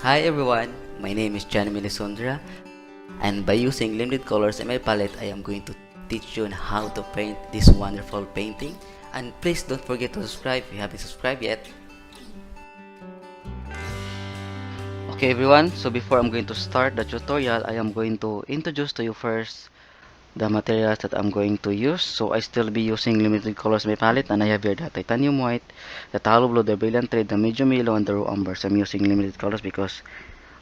Hi everyone, my name is JMLisondra, and by using limited colors in my palette, I am going to teach you on how to paint this wonderful painting. And please don't forget to subscribe if you haven't subscribed yet. Okay everyone, so before I'm going to start the tutorial, I am going to introduce to you first the materials that I'm going to use. So I still be using limited colors in my palette, and I have here the titanium white, the tallow blue, the brilliant red, the medium yellow, and the raw umber. So I'm using limited colors because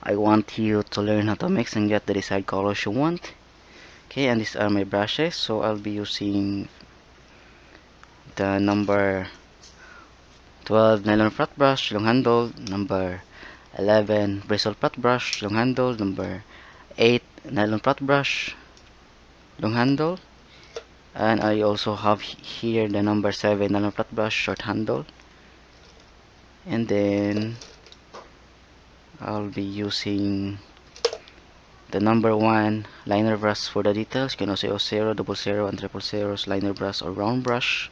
I want you to learn how to mix and get the desired colors you want. Okay, and these are my brushes. So I'll be using the number 12 nylon flat brush, long handle, number 11 bristle flat brush, long handle, number 8 nylon flat brush, long handle, and I also have here the number 7 nylon flat brush, short handle, and then I'll be using the number 1 liner brush for the details. You can also use 0, double 0, and triple zeros liner brush or round brush.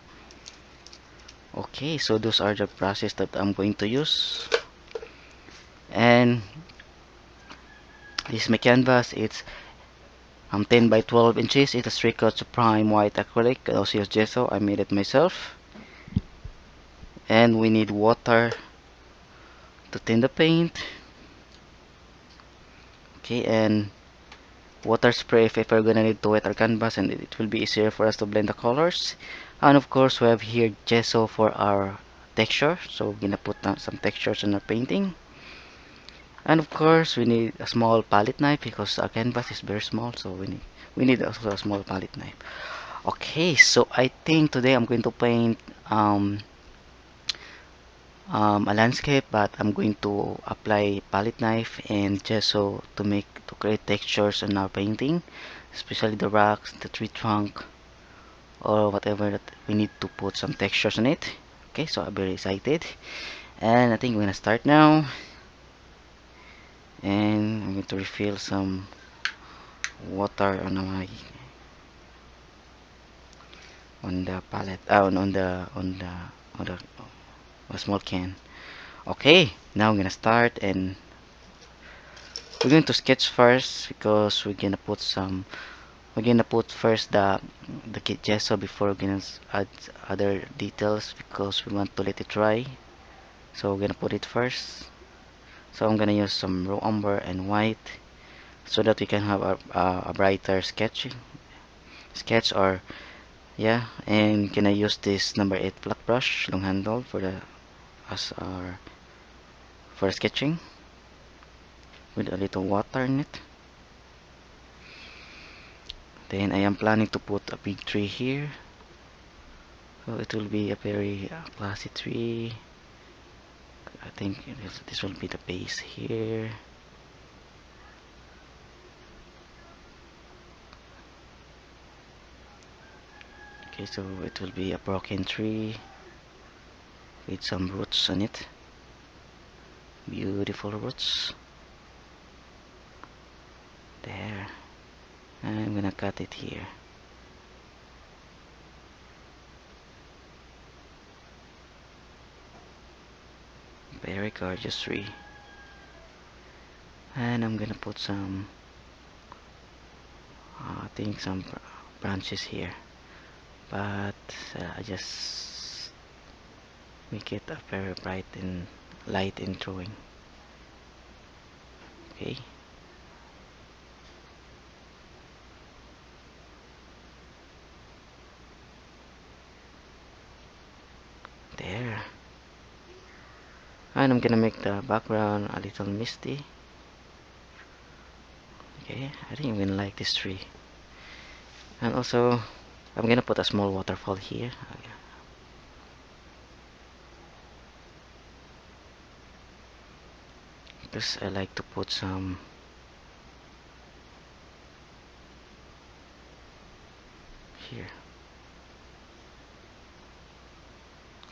Okay, so those are the brushes that I'm going to use. And this is my canvas. It's 10 by 12 inches. It's a 3 coats of prime white acrylic. I also use gesso. I made it myself. And we need water to thin the paint. Okay, and water spray if we're gonna need to wet our canvas, and it will be easier for us to blend the colors. And of course, we have here gesso for our texture. So we're gonna put some textures on our painting. And of course, we need a small palette knife because our canvas is very small, so we need also a small palette knife. Okay, so I think today I'm going to paint a landscape, but I'm going to apply palette knife and gesso to create textures on our painting, especially the rocks, the tree trunk, or whatever that we need to put some textures on it. Okay, so I'm very excited, and I think we're gonna start now. And I'm going to refill some water on the palette, on the a small can. Okay, now I'm gonna start, and we're going to sketch first because we're gonna put first the gesso before we're gonna add other details because we want to let it dry. So we're gonna put it first. So I'm gonna use some raw umber and white so that we can have a brighter sketch, or yeah. And gonna use this number 8 flat brush, long handle, for the as our for sketching with a little water in it. Then I am planning to put a big tree here, so it will be a very classy tree. I think this will be the base here. Okay, so it will be a broken tree with some roots on it, beautiful roots there. I'm gonna cut it here. Very gorgeous tree. And I'm gonna put some I think some branches here, but I just make it a very bright and light in drawing. Okay, there. And I'm gonna make the background a little misty. Okay, I think I'm gonna like this tree. And also I'm gonna put a small waterfall here. Because I like to put some here.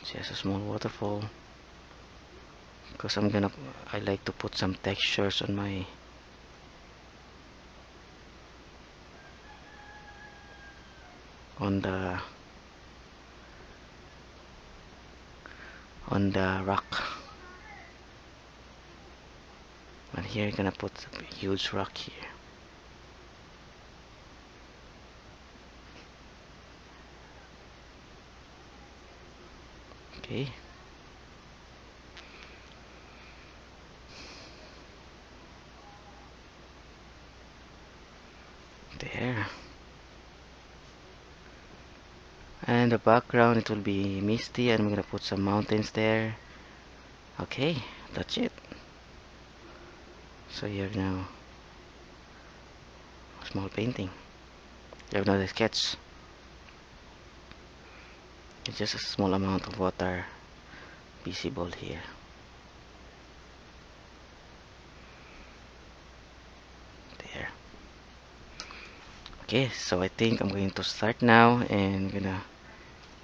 Just a small waterfall because I like to put some textures on my on the rock. here, gonna put a huge rock here. Okay. There. And the background, it will be misty, and I'm gonna put some mountains there. Okay, that's it. So you have now a small painting. You have now the sketch. It's just a small amount of water visible here. There. Okay, so I think I'm going to start now, and I'm gonna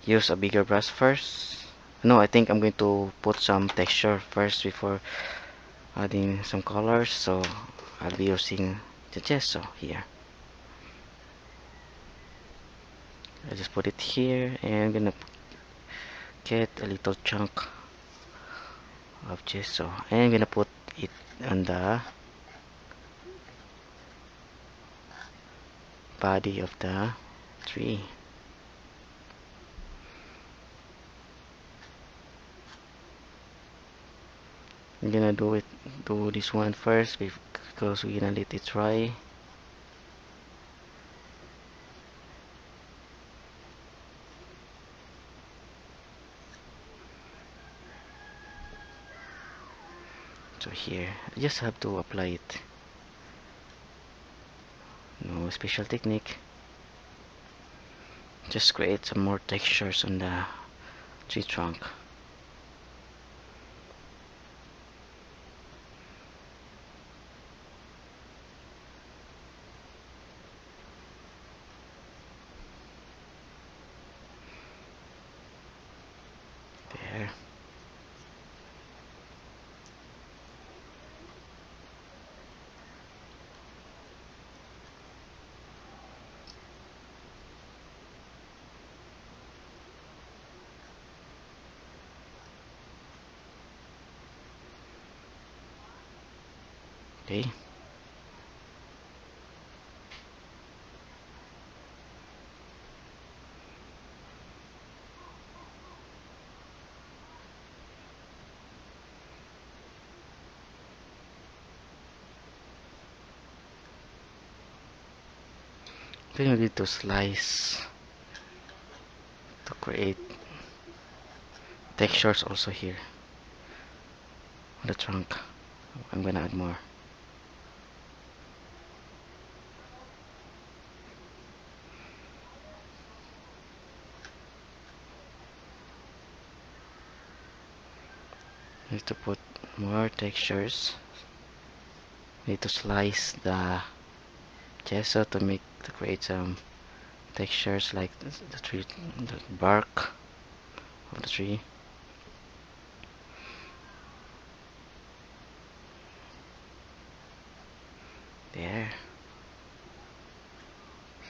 use a bigger brush first. No, I think I'm going to put some texture first before adding some colors. So I'll be using the gesso here. I just put it here, and I'm gonna get a little chunk of gesso, and I'm gonna put it on the body of the tree. I'm gonna do this one first because we're gonna let it dry. So here, I just have to apply it. No special technique. Just create some more textures on the tree trunk. There. Okay. Then we need to slice to create textures also here on the trunk. I'm gonna add more. Need to put more textures. Need to slice the gesso to create some textures like the tree, the bark of the tree. There.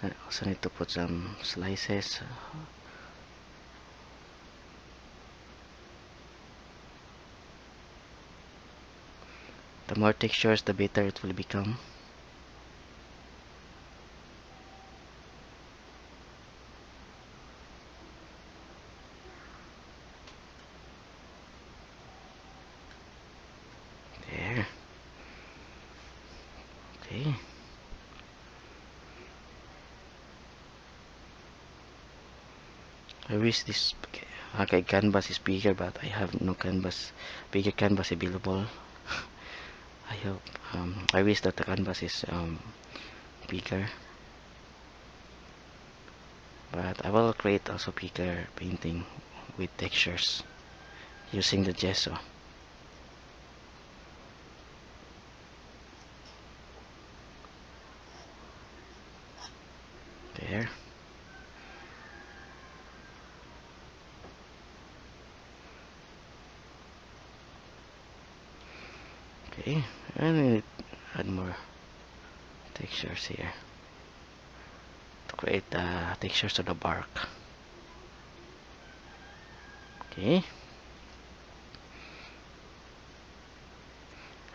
So I also need to put some slices. The more textures, the better it will become. There. Okay. I wish this okay, canvas is bigger, but I have no bigger canvas available. I hope, I wish that the canvas is bigger, but I will create also bigger painting with textures using the gesso. There. Okay, and we need to add more textures here to create the textures of the bark. Okay.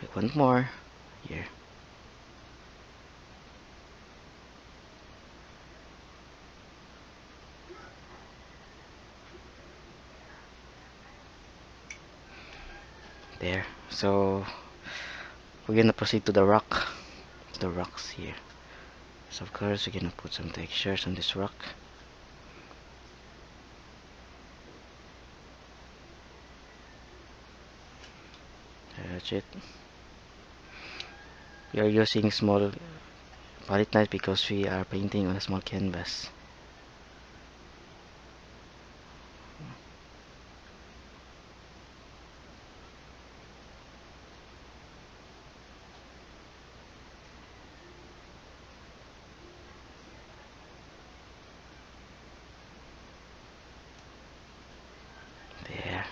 I want more. here. There. So we're gonna proceed to the rocks here. So of course we're gonna put some textures on this rock. That's it. We are using small palette knife because we are painting on a small canvas. There.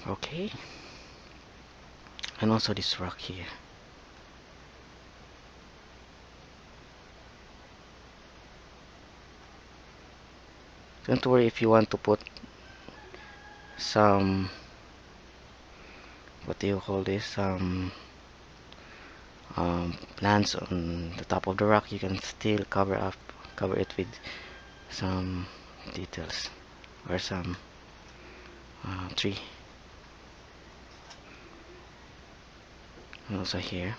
Okay. And also this rock here. Don't worry if you want to put some, what do you call this, plants on the top of the rock. You can still cover it with some details or some tree. And also here.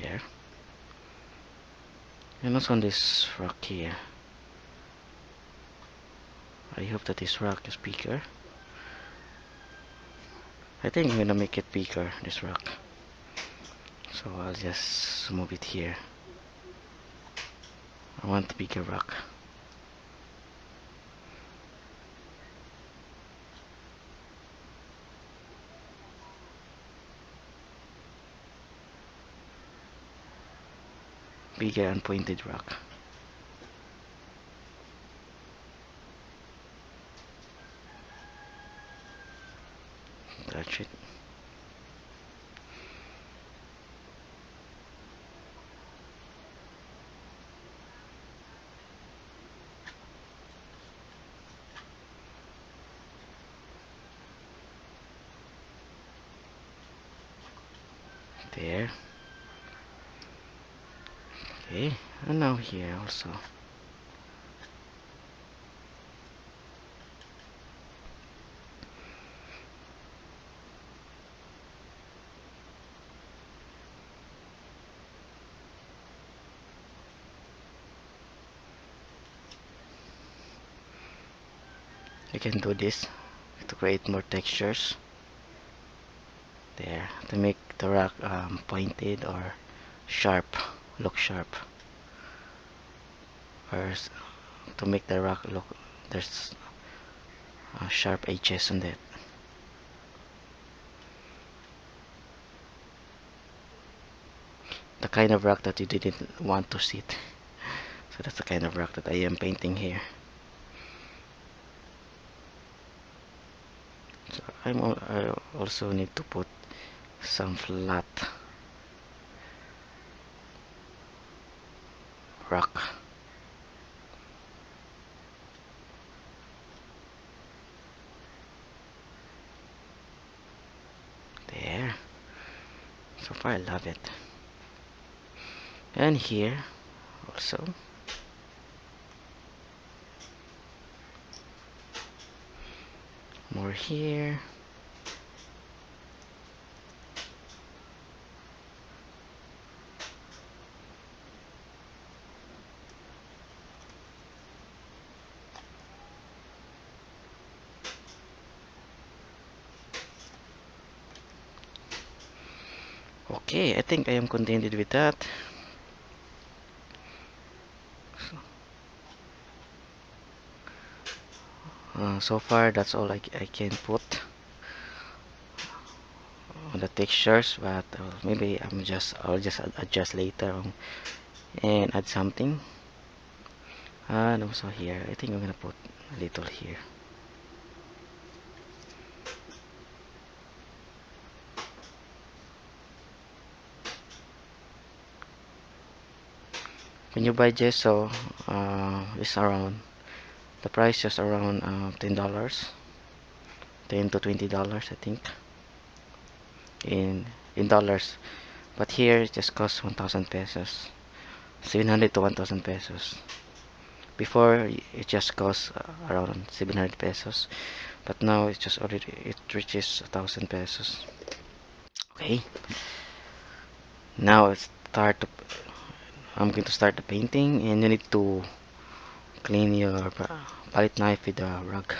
There. And also on this rock here. I hope that this rock is bigger. I think I'm gonna make it bigger, this rock. So I'll just move it here. I want a bigger rock. Bigger and pointed rock. That's it. There. Okay, and now here also. You can do this to create more textures. There, to make the rock pointed or sharp, look sharp. Or to make the rock look, there's sharp edges on it. The kind of rock that you didn't want to sit. So that's the kind of rock that I am painting here. So I also need to put some flat rock. There. So far I love it. And here also. More here. Okay, I think I am contented with that. So far that's all I can put on the textures, but maybe I'll just adjust later on and add something. And also here, I think I'm gonna put a little here. When you buy gesso, it's around the price is around $10, $10 to $20, I think, in dollars. But here it just costs 1,000 pesos, 700 to 1,000 pesos. Before it just costs around 700 pesos, but now it's just already it reaches 1,000 pesos. Okay, now it's start to, I'm going to start the painting, and you need to clean your palette knife with a rag.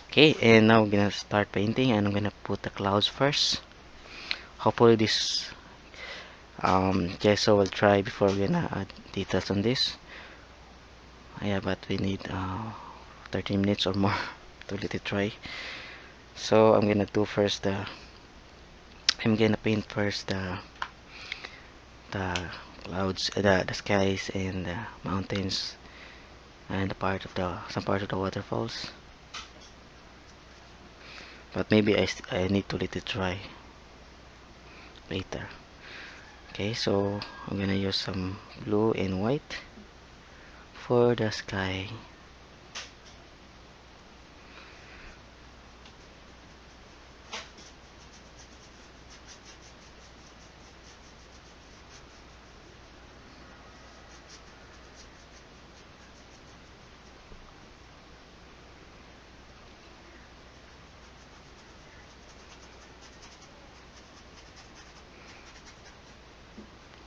Okay, and now I'm gonna start painting, and I'm gonna put the clouds first. Hopefully this gesso will dry before we're gonna add details on this. Yeah, but we need 30 minutes or more to let it dry. So I'm gonna do first I'm gonna paint first the clouds, the skies and the mountains, and some part of the waterfalls. But maybe I need to let it dry later. Okay, so I'm gonna use some blue and white for the sky.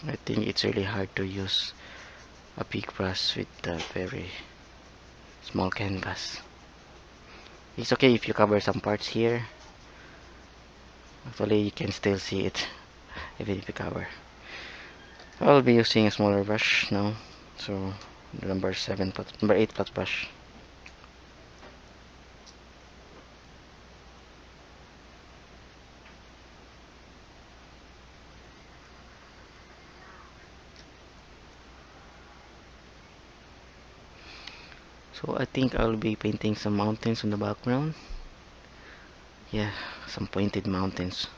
I think it's really hard to use a big brush with a very small canvas. It's okay if you cover some parts here. Actually, you can still see it even if you cover. I'll be using a smaller brush now. So number 8 plus brush. So I think I'll be painting some mountains in the background. Yeah, some pointed mountains.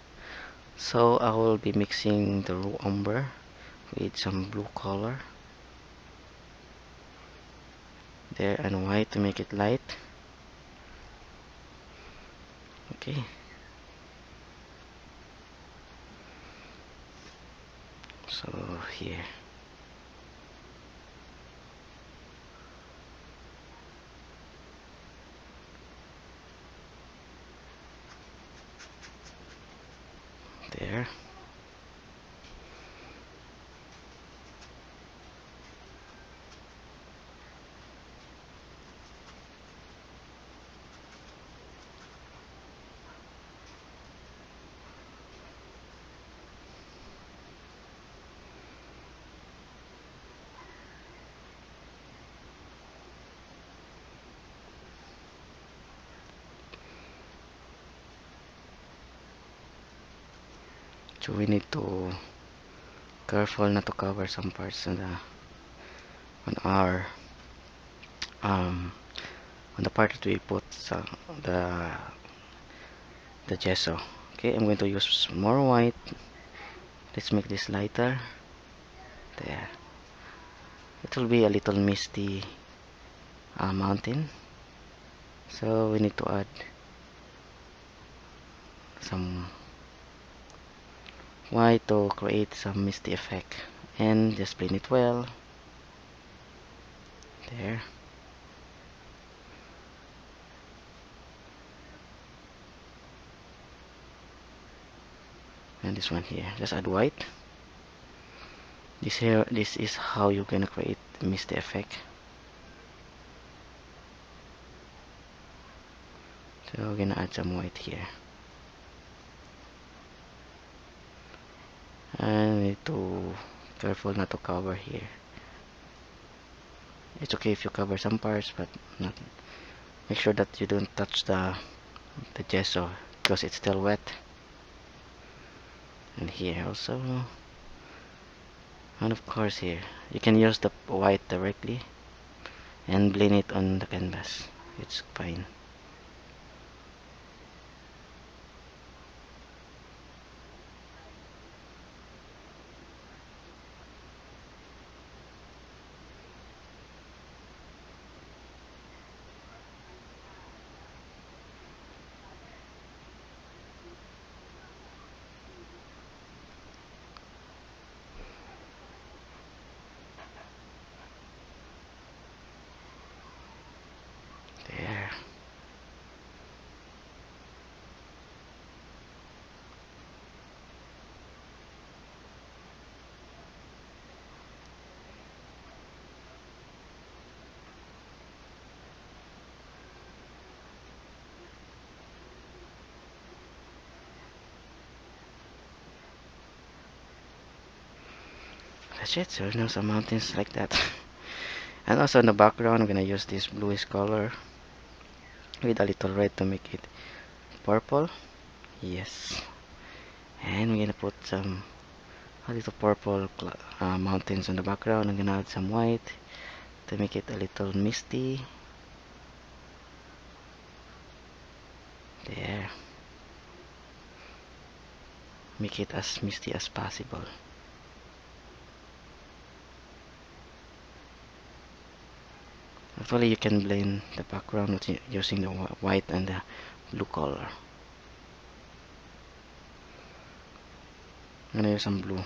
So I will be mixing the raw umber with some blue color there and white to make it light. Okay. So here. There. So we need to careful not to cover some parts on our um on the part that we put the the gesso. Okay, I'm going to use more white. Let's make this lighter. There. It will be a little misty mountain. So we need to add some white to create some misty effect. And just blend it well. There. And this one here. Just add white. This is how you're gonna create misty effect. So we're gonna add some white here. And we need to careful not to cover here. It's okay if you cover some parts, but Make sure that you don't touch the gesso because it's still wet. And here also, and of course here you can use the white directly and blend it on the canvas. It's fine. There. That's it. So now some mountains like that. And also in the background, I'm gonna use this bluish color with a little red to make it purple. Yes. And we're gonna put some a little purple mountains on the background. I'm gonna add some white to make it a little misty. There. Make it as misty as possible. Actually, you can blend the background with using the white and the blue color. I'm gonna use some blue.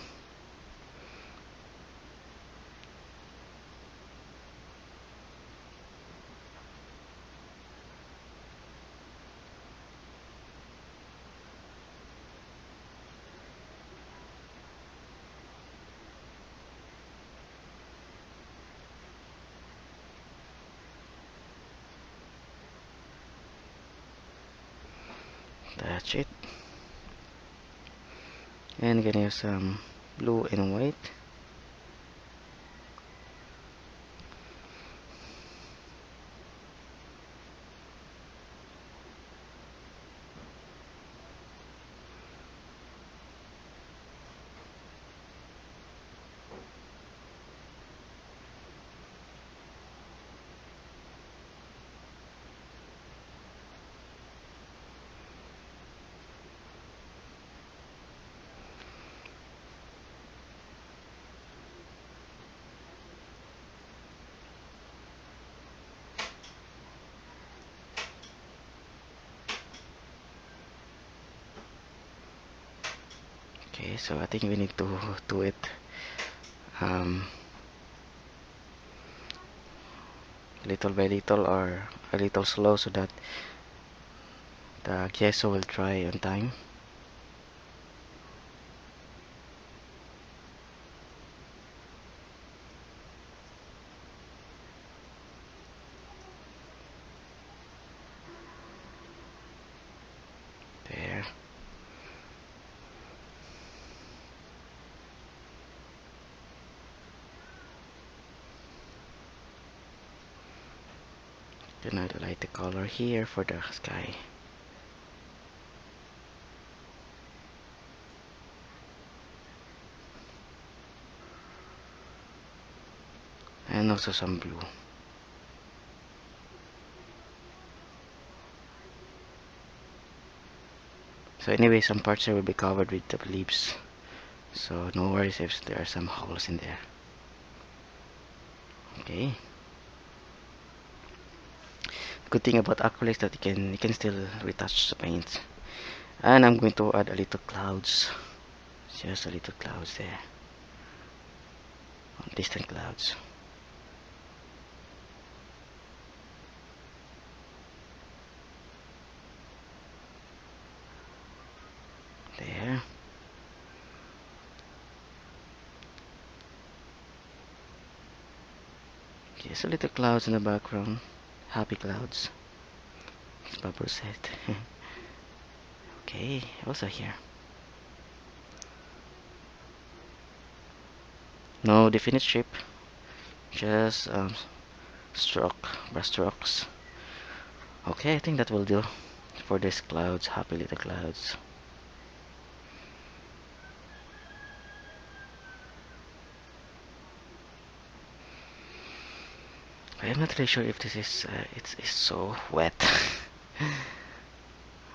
That's it. And gonna use some blue and white. Okay, so I think we need to do it um, little by little or a little slow so that the gesso will dry on time. There. Then I'll light the color here for the sky. And also some blue. So anyway, some parts here will be covered with the leaves. So no worries if there are some holes in there. Okay. Good thing about acrylics that you can still retouch the paint. And I'm going to add a little clouds. Just a little clouds there. Distant clouds. There. Just a little clouds in the background. Happy clouds. As Bubble said. Okay, also here. No definite shape. Just brush strokes. Okay, I think that will do for these clouds, happy little clouds. I'm not really sure if this is it's so wet.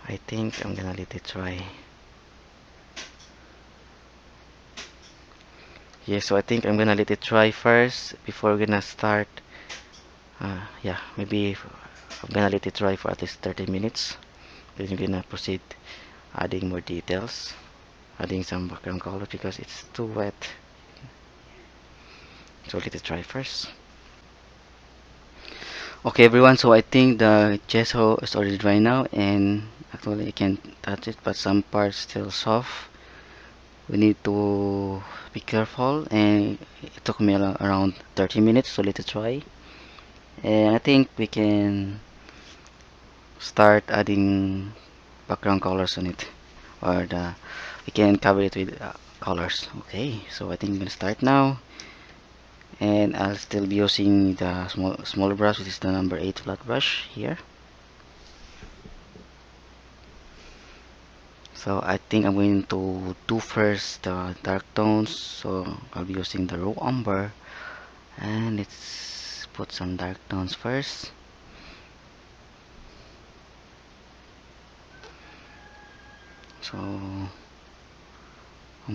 I think I'm gonna let it dry. Yeah, so I think I'm gonna let it dry first before we're gonna start. Yeah, maybe I'm gonna let it dry for at least 30 minutes. Then we're gonna proceed adding more details, adding some background color because it's too wet. So let it dry first. Okay, everyone. So I think the gesso is already dry now, and actually I can touch it, but some parts still soft. We need to be careful, and it took me around 30 minutes. So let it dry, and I think we can start adding background colors on it, or we can cover it with colors. Okay, so I think I'm gonna start now, and I'll still be using the smaller brush, which is the number 8 flat brush here. So I think I'm going to do first the dark tones. So I'll be using the raw umber, and let's put some dark tones first. So I'm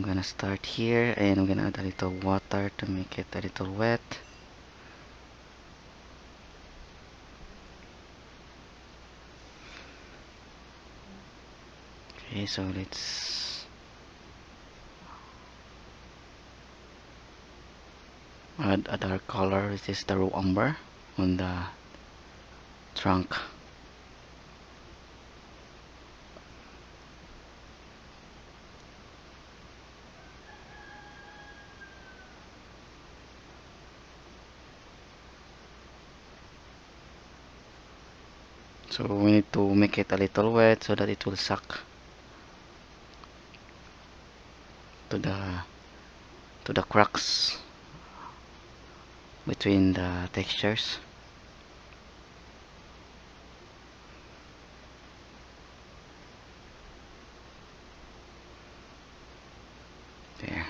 gonna start here, and I'm gonna add a little water to make it a little wet. Okay, so let's add a dark color, which is the raw umber, on the trunk. So we need to make it a little wet so that it will suck to the cracks between the textures. There.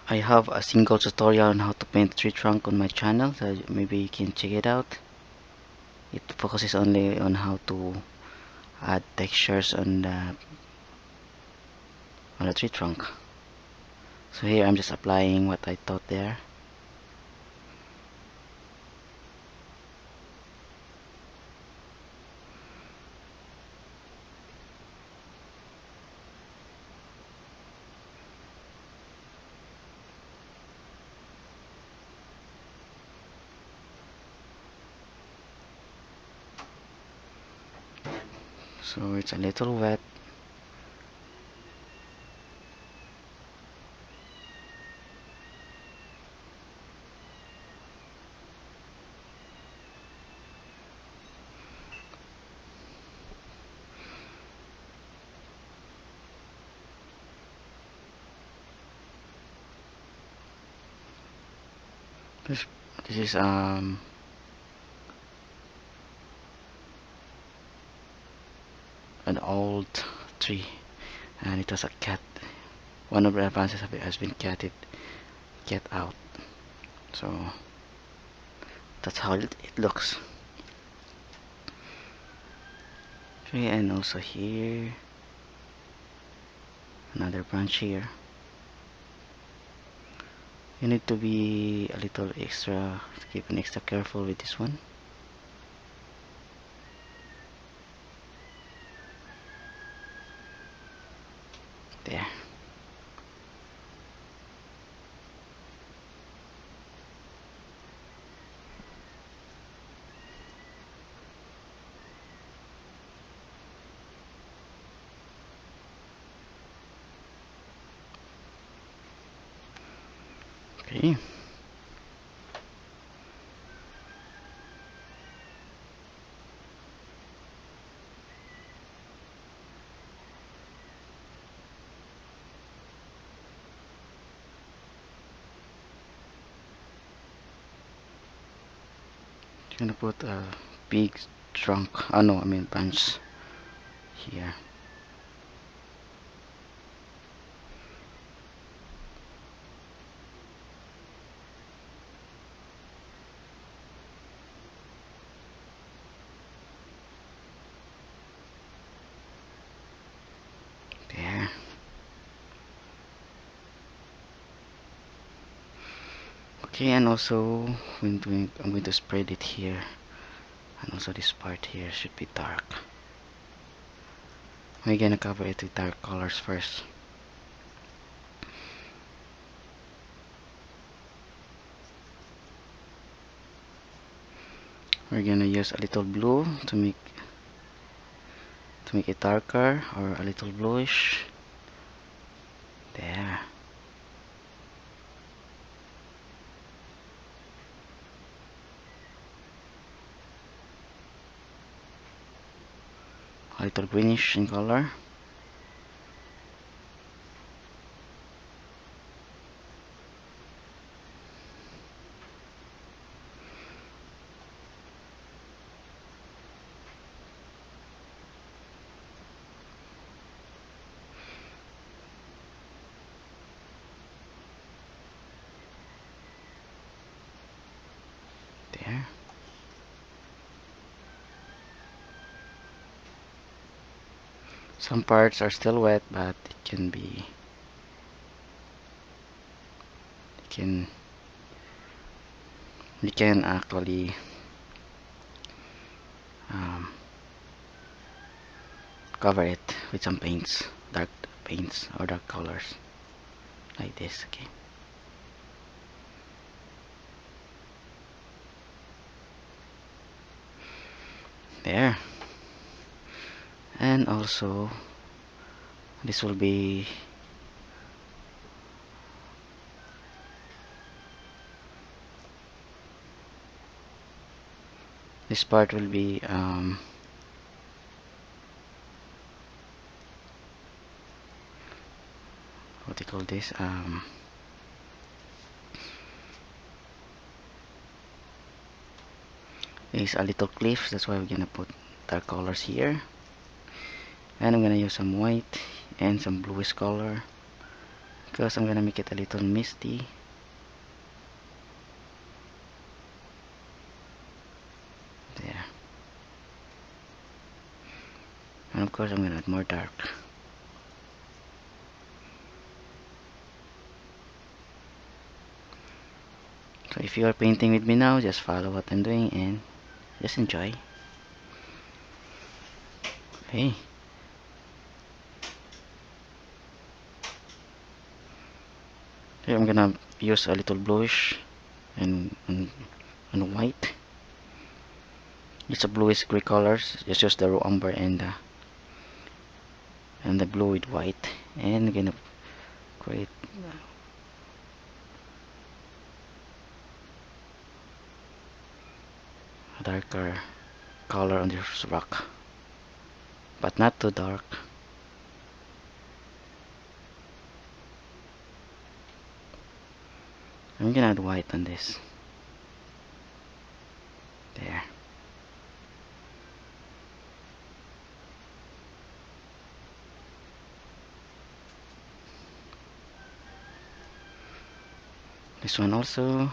I have a single tutorial on how to paint tree trunk on my channel, so maybe you can check it out. It focuses only on how to add textures on the tree trunk. So here I'm just applying what I taught there. So it's a little wet. This, this is an old tree, and it was a cat. One of the branches of it has been cat out. So that's how it looks. Okay, and also here, another branch here. You need to be a little extra, keep an extra careful with this one. There. Okay. Gonna put a big trunk. Oh no, I mean branch here. There. Okay, and also I'm going to spread it here, and also this part here should be dark. We're gonna cover it with dark colors first. We're gonna use a little blue to make it darker, or a little bluish. There. A little greenish in color. There. Some parts are still wet, but it can be, you can actually cover it with some paints, dark paints or dark colors, like this. Okay. There. And also this will be this part will be what do you call this, is a little cliff. That's why we're gonna put dark colors here, and I'm gonna use some white and some bluish color because I'm gonna make it a little misty. There. And of course I'm gonna add more dark. So if you are painting with me now, just follow what I'm doing and just enjoy. Okay. Here I'm gonna use a little bluish and white. It's a bluish gray colors. Just use the raw umber and the blue with white, and I'm gonna create a darker color on this rock, but not too dark. I'm gonna add white on this. There. This one also.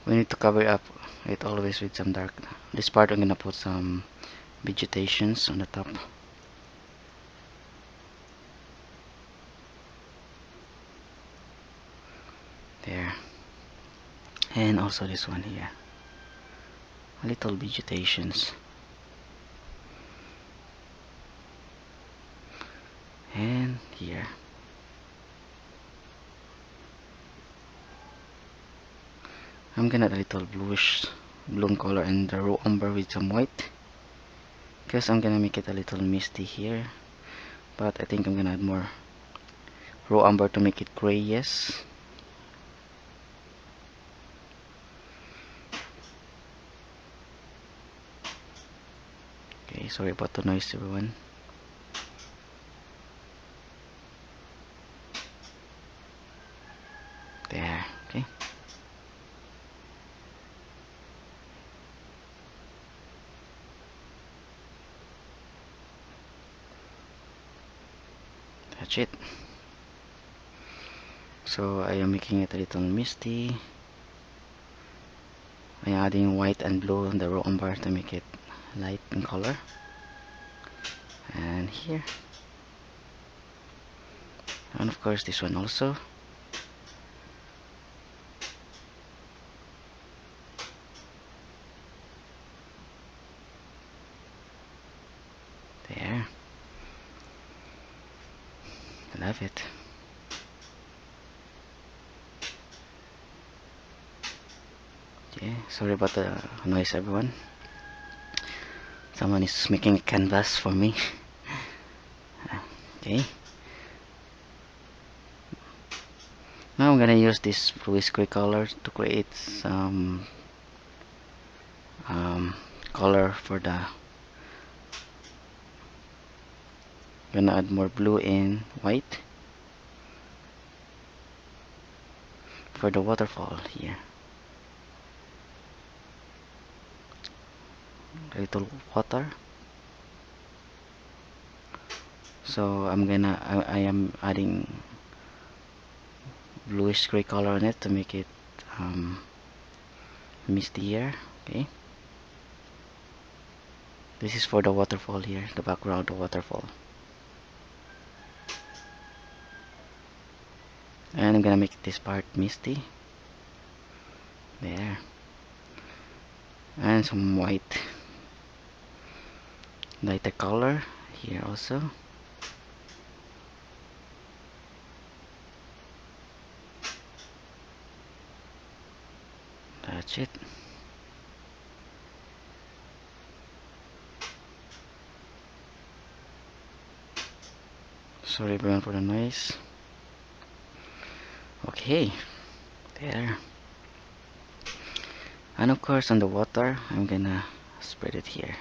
We need to cover up it always with some dark. This part I'm gonna put some vegetations on the top. There. And also this one here. A little vegetations. And here. I'm gonna add a little bluish blue color and the raw umber with some white, because I'm gonna make it a little misty here, but I think I'm gonna add more raw umber to make it gray. Yes. Okay, sorry about the noise, everyone. That's it. So I am making it a little misty. I am adding white and blue on the raw umber to make it light in color. And here. And of course this one also. There. I love it. Okay, sorry about the noise everyone. Someone is making a canvas for me. Okay. Now I'm gonna use this bluish gray color to create some color for the. Gonna add more blue and white for the waterfall here. A little water. So I am adding bluish gray color on it to make it mistier. Okay. This is for the waterfall here, the background of the waterfall. And I'm gonna make this part misty. There. And some white lighter color here also. That's it. Sorry everyone for the noise. Okay, there. And of course on the water, I'm gonna spread it here.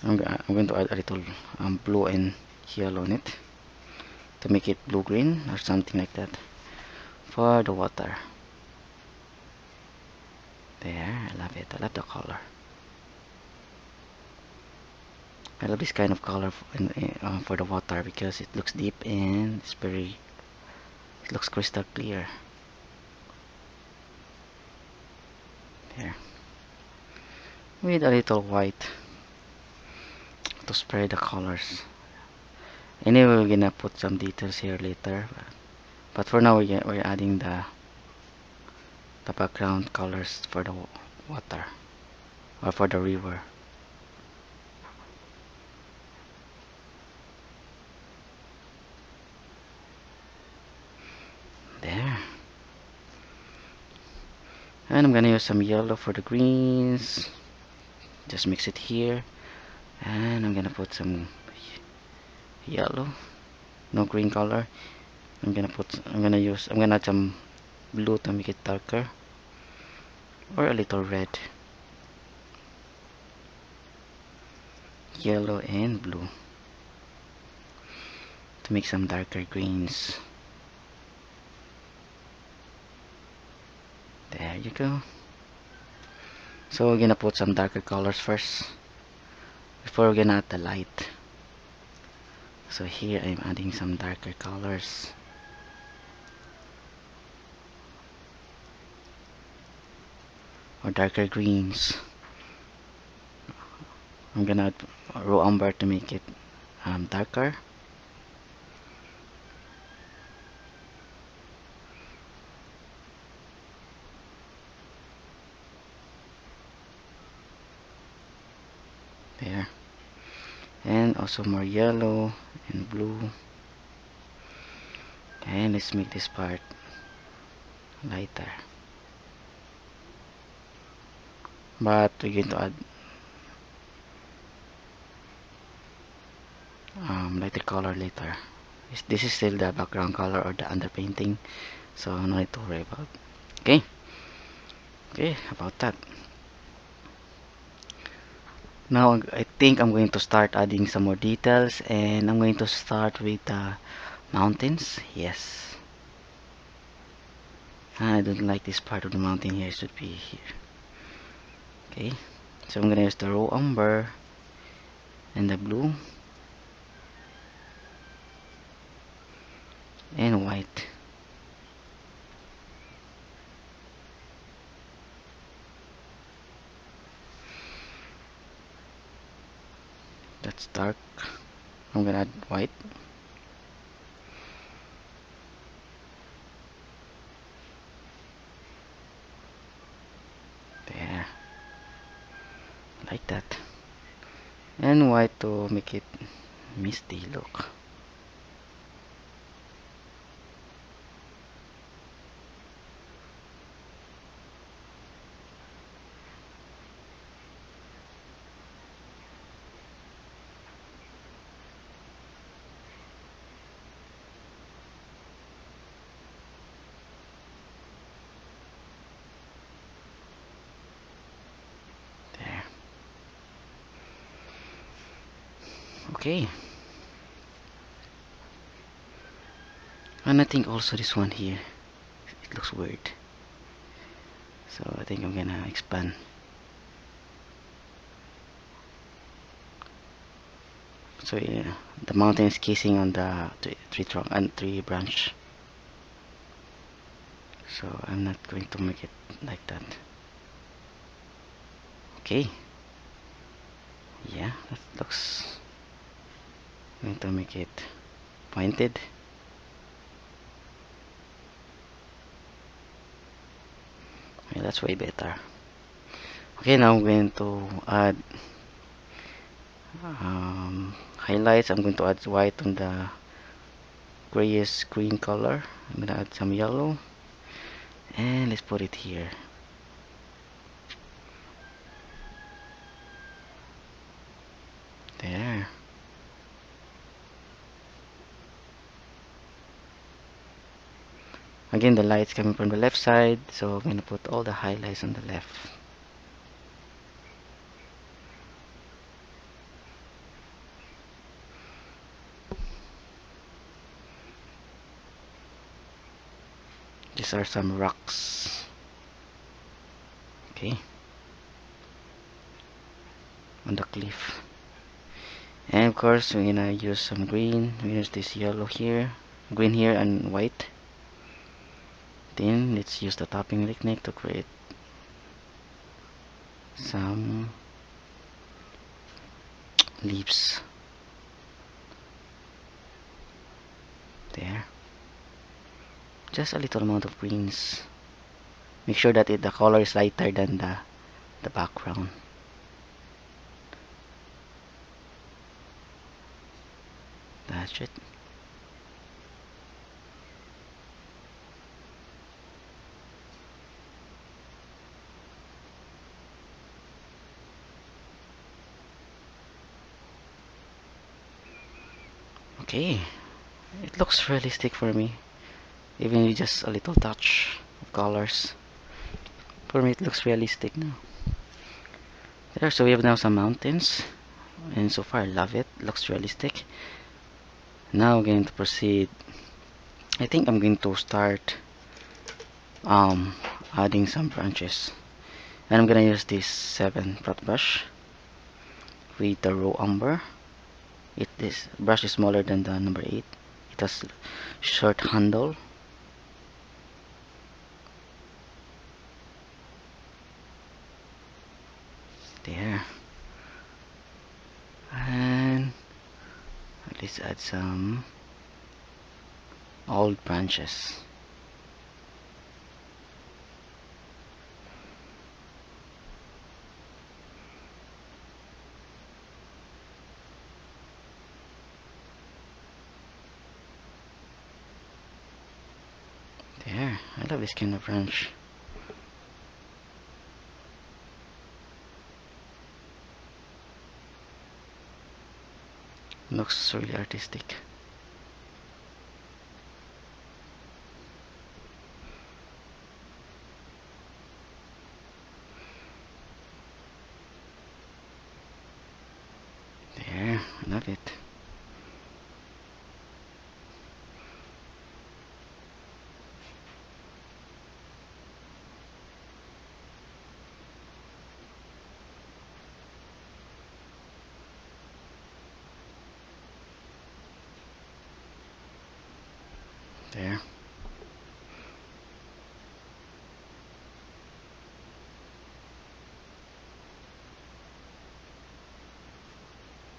I'm going to add a little blue and yellow on it to make it blue-green or something like that for the water. There, I love it. I love the color. I love this kind of color for the water because it looks deep and it looks crystal clear. There. With a little white to spread the colors. Anyway, we're gonna put some details here later, but for now we're adding the background colors for the water or for the river. There. And I'm gonna use some yellow for the greens. Just mix it here. And I'm gonna put some yellow, no green color. I'm gonna add some blue to make it darker, or a little red, yellow and blue to make some darker greens. There you go. So we're gonna put some darker colors first before we're gonna add the light. So here I'm adding some darker colors. Or darker greens. I'm gonna add raw umber to make it darker. There. And also more yellow and blue. And let's make this part lighter. But we're going to add lighter color later. This is still the background color or the underpainting, so no need to worry about. Okay, about that. Now I think I'm going to start adding some more details, and I'm going to start with the mountains. Yes. I don't like this part of the mountain here. It should be here. Okay, so I'm gonna use the raw umber and the blue and white. That's dark. I'm gonna add white. There, like that. And white to make it misty look. There. Okay. And I think also this one here, it looks weird. So I think I'm gonna expand. So yeah, the mountain is kissing on the tree trunk and tree branch. So I'm not going to make it like that. Okay. Yeah, that looks. I'm going to make it pointed. Okay, that's way better. Okay, now I'm going to add highlights. I'm going to add white on the grayish green color. I'm gonna add some yellow, and let's put it here. There. Again, the light's coming from the left side, so I'm gonna put all the highlights on the left. These are some rocks. Okay. On the cliff. And of course, we're gonna use some green. We use this yellow here, green here, and white. Then let's use the topping technique to create some leaves. There. Just a little amount of greens. Make sure that the color is lighter than the background. That's it. Okay, it looks realistic for me, even with just a little touch of colors. For me, it looks realistic now. There, so we have now some mountains, and so far I love it. Looks realistic. Now I'm going to proceed. I think I'm going to start adding some branches, and I'm gonna use this 7 flat brush with the raw umber. This brush is smaller than the number 8. It has short handle. There. And let's add some old branches. There, I love this kind of branch. Looks really artistic. There, I love it. There.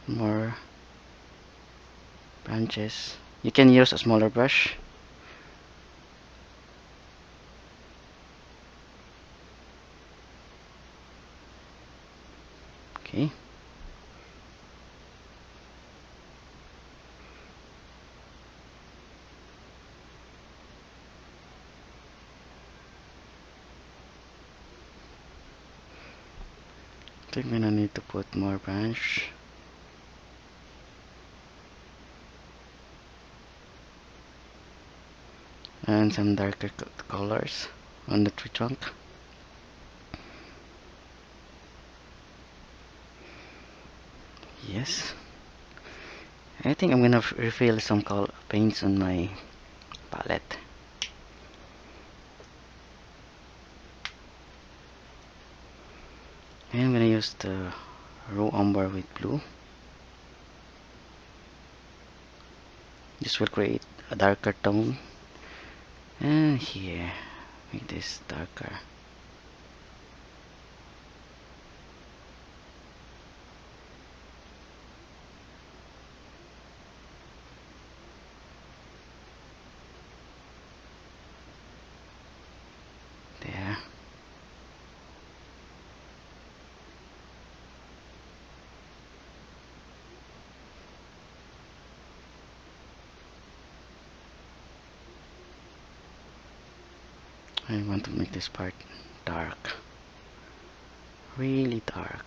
More branches. You can use a smaller brush. Okay. I think we're gonna need to put more branch. And some darker colors on the tree trunk. Yes. I think I'm gonna refill some paints on my palette. And I'm gonna use the raw umber with blue. This will create a darker tone. And here, make this darker. There. I want to make this part dark. Really dark.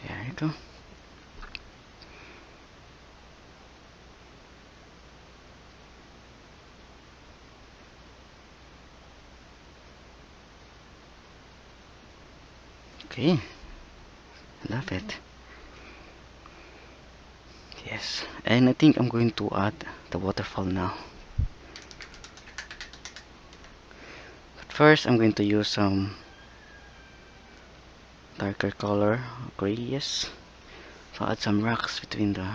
There you go. Okay, love it. Yes, and I think I'm going to add the waterfall now. But first, I'm going to use some darker color, grayish. So add some rocks between the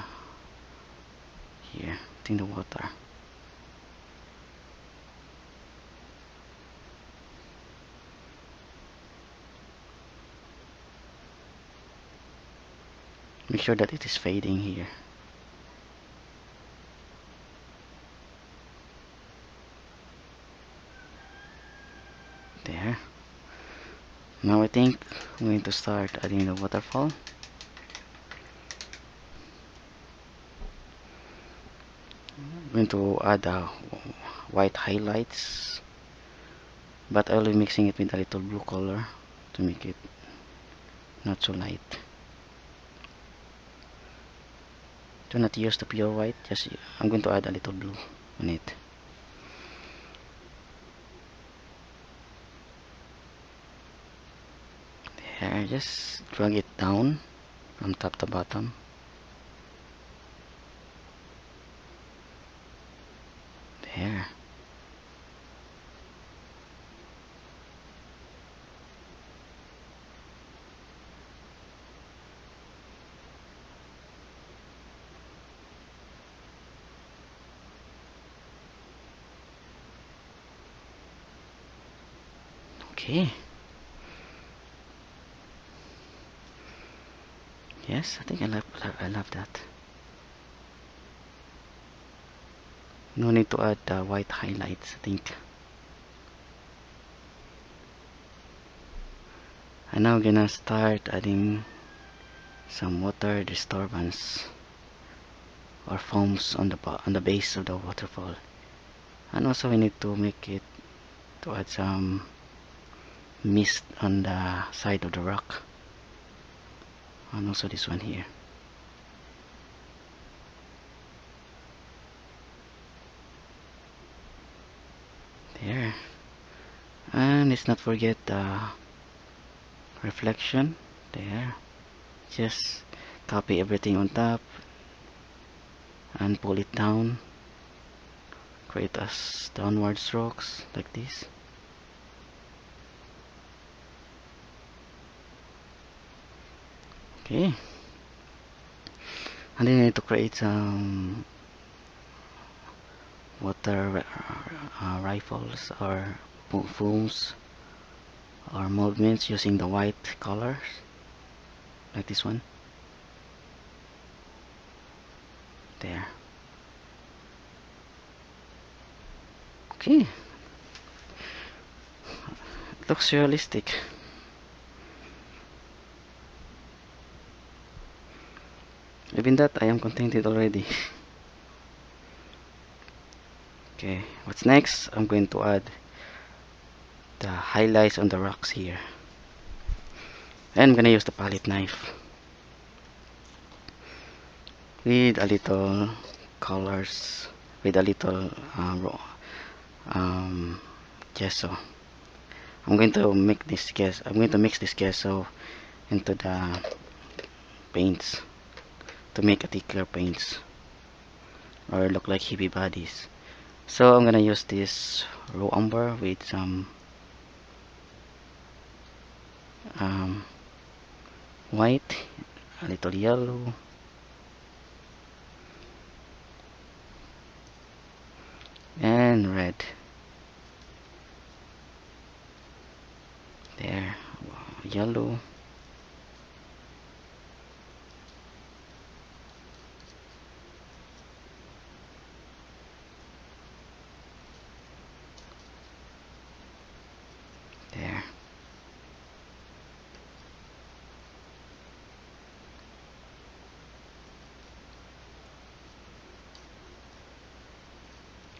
here, between the water. Make sure that it is fading here. There. Now I think I'm going to start adding the waterfall. I'm going to add white highlights, but I'll be mixing it with a little blue color to make it not so light. Do not use the pure white, just I'm going to add a little blue on it. There, just drag it down from top to bottom. There. Okay. Yes, I think I love that. No need to add white highlights, I think. And now we're gonna start adding some water disturbance or foams on the base of the waterfall. And also we need to make it to add some mist on the side of the rock. And also this one here. There. And let's not forget the reflection. There. Just copy everything on top and pull it down. Create us downward strokes like this. Okay. And then I need to create some water rifles or foams or movements using the white colors like this one. There. Okay. It looks realistic. Even that I am contented already. Okay, what's next? I'm going to add the highlights on the rocks here. And I'm gonna use the palette knife with a little colors, with a little gesso. I'm going to make this gesso. I'm going to mix this gesso into the paints to make a thicker paints or look like heavy bodies. So I'm gonna use this raw umber with some white, a little yellow, and red. There, yellow. There.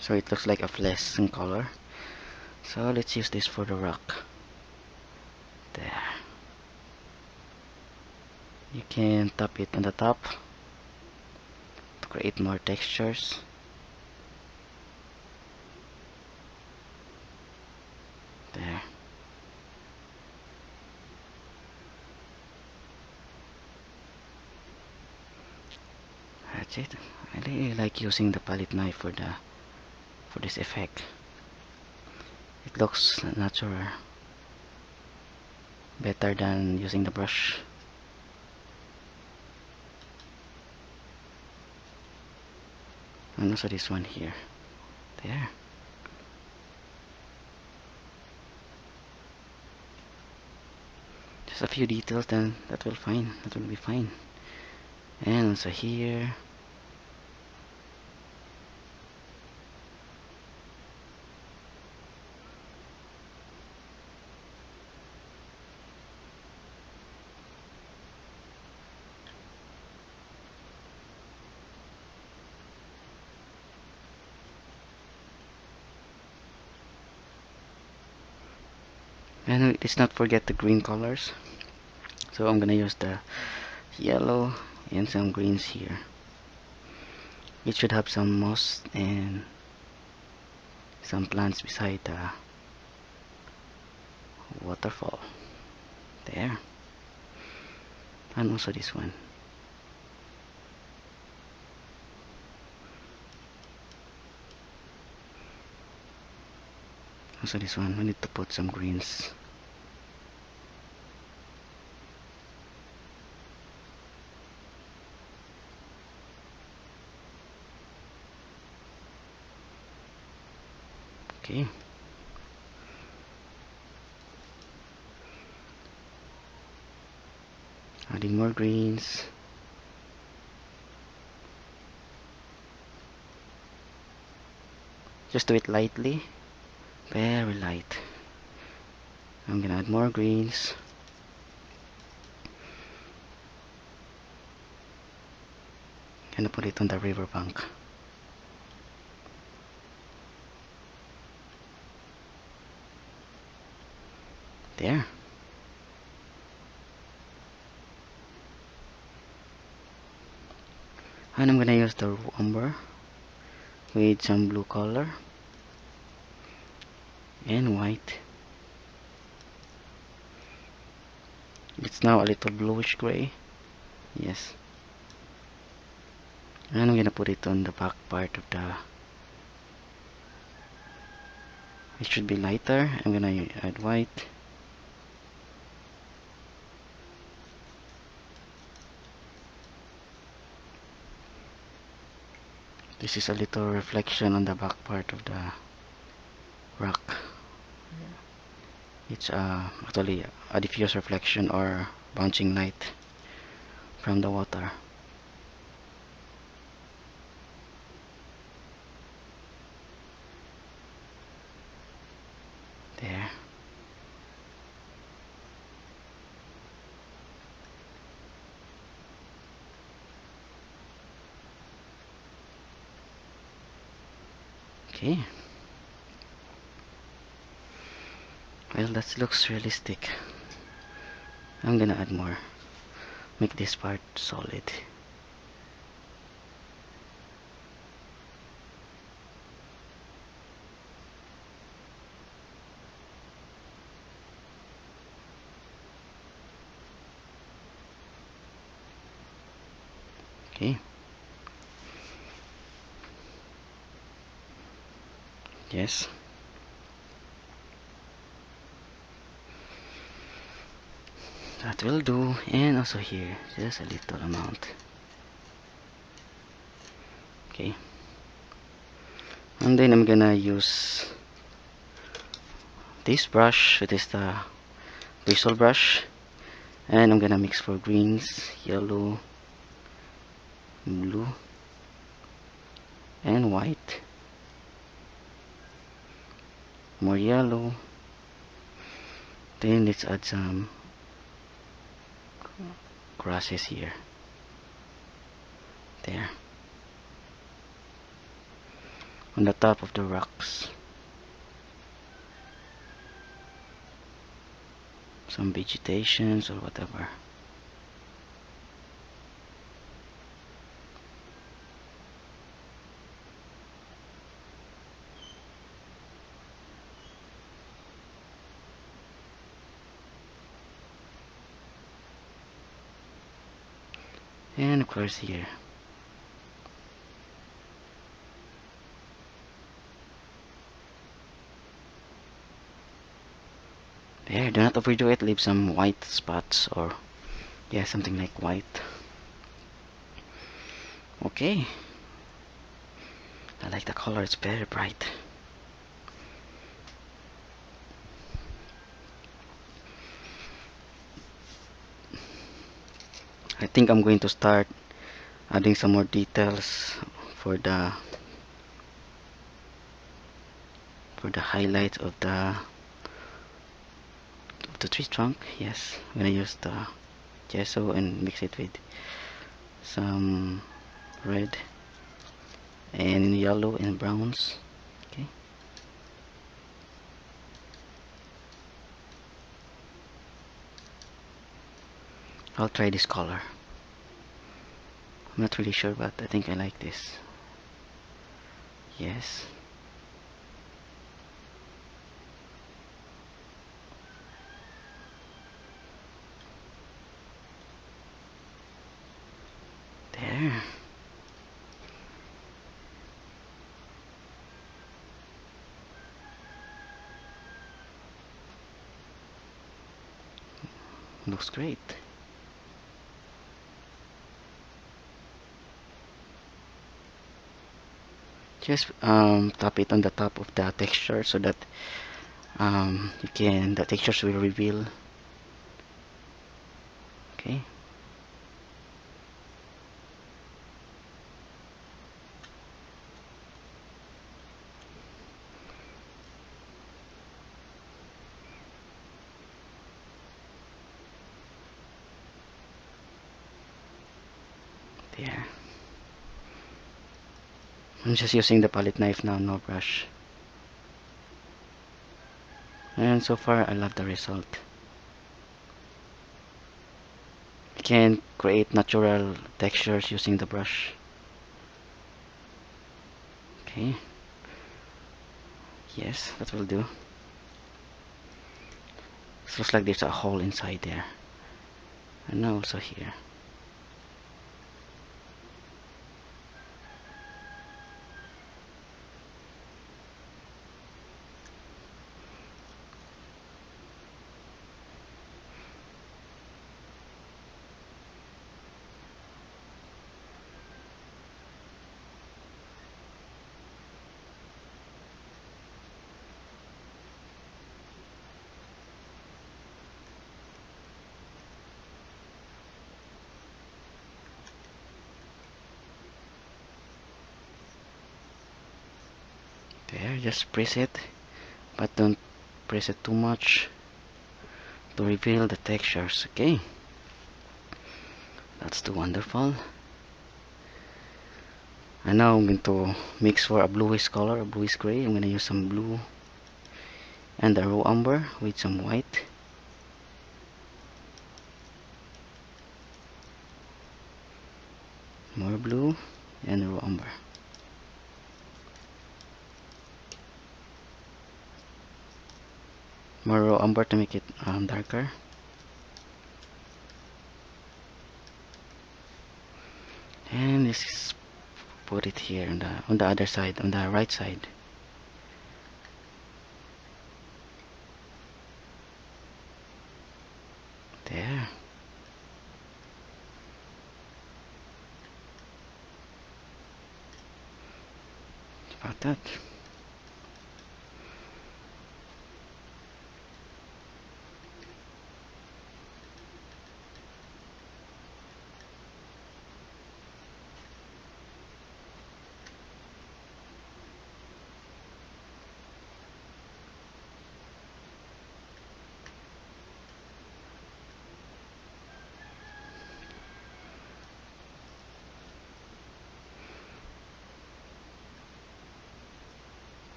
So it looks like a fluorescent color. So let's use this for the rock. There. You can tap it on the top to create more textures. There. That's it. I really like using the palette knife for this effect. It looks natural, better than using the brush. And also this one here. There. Just a few details, then that will be fine. And also here. And let's not forget the green colors. So I'm gonna use the yellow and some greens here. It should have some moss and some plants beside the waterfall. There. And also this one. Also this one, we need to put some greens. Okay. Adding more greens. Just do it lightly. Very light. I'm gonna add more greens. Gonna put it on the river bank. There. And I'm gonna use the umber with some blue color and white. It's now a little bluish gray. Yes. And I'm gonna put it on the back part of the... It should be lighter. I'm gonna add white. This is a little reflection on the back part of the rock. It's actually a diffuse reflection or bouncing light from the water. There. Okay. Well, that looks realistic. I'm gonna add more. Make this part solid. Okay. Yes. That will do. And also here, just a little amount. Okay. And then I'm gonna use this brush. It is the bristle brush. And I'm gonna mix for greens, yellow, blue, and white. More yellow. Then let's add some grasses here. There. On the top of the rocks. Some vegetations or whatever. And of course here. There, do not overdo it. Leave some white spots or yeah, something like white. Okay. I like the color, it's very bright. I think I'm going to start adding some more details for the highlights of the tree trunk. Yes, I'm gonna use the gesso and mix it with some red and yellow and browns. Okay. I'll try this color. I'm not really sure, but I think I like this. Yes. There. Looks great. Just tap it on the top of the texture so that the textures will reveal. Okay. There. I'm just using the palette knife now, no brush. And so far, I love the result. You can create natural textures using the brush. Okay. Yes, that will do. It looks like there's a hole inside there, and also here. There, just press it, but don't press it too much to reveal the textures. Okay, that's the Waterfall. And now I'm going to mix for a bluish color, a bluish gray. I'm going to use some blue and the raw umber with some white. More blue and raw umber. More raw umber to make it darker. And let's put it here on the other side, on the right side. There. About that.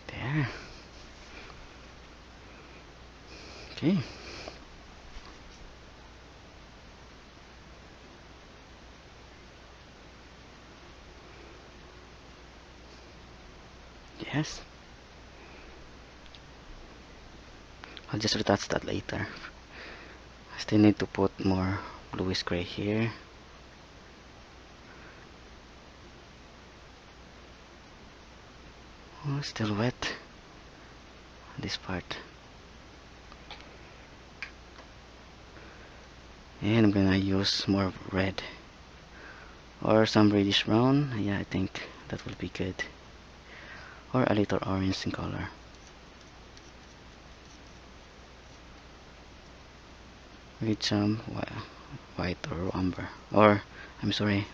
There. Okay. Yes. I'll just retouch that later. I still need to put more bluish gray here. Oh, still wet. This part. And I'm gonna use more red or some reddish brown. Yeah, I think that will be good. Or a little orange in color. With some white or umber. Or, I'm sorry,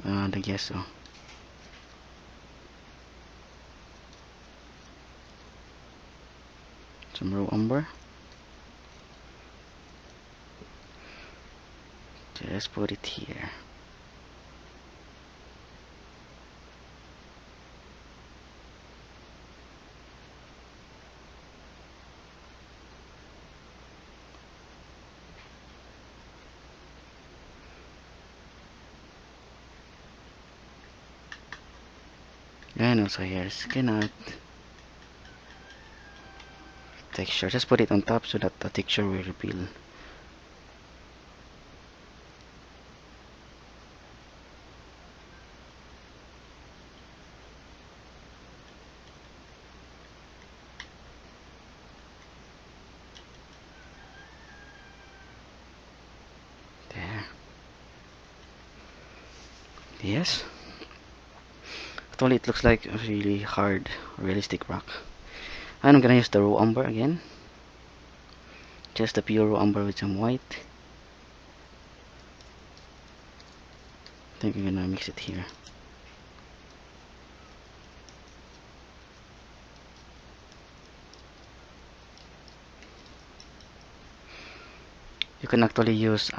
the gesso. Some raw umber. Just put it here. And also here's cannot texture. Just put it on top so that the texture will reveal. There. Yes. Actually, it looks like a really hard, realistic rock. And I'm gonna use the raw umber again. Just the pure raw umber with some white. I think I'm gonna mix it here. You can actually use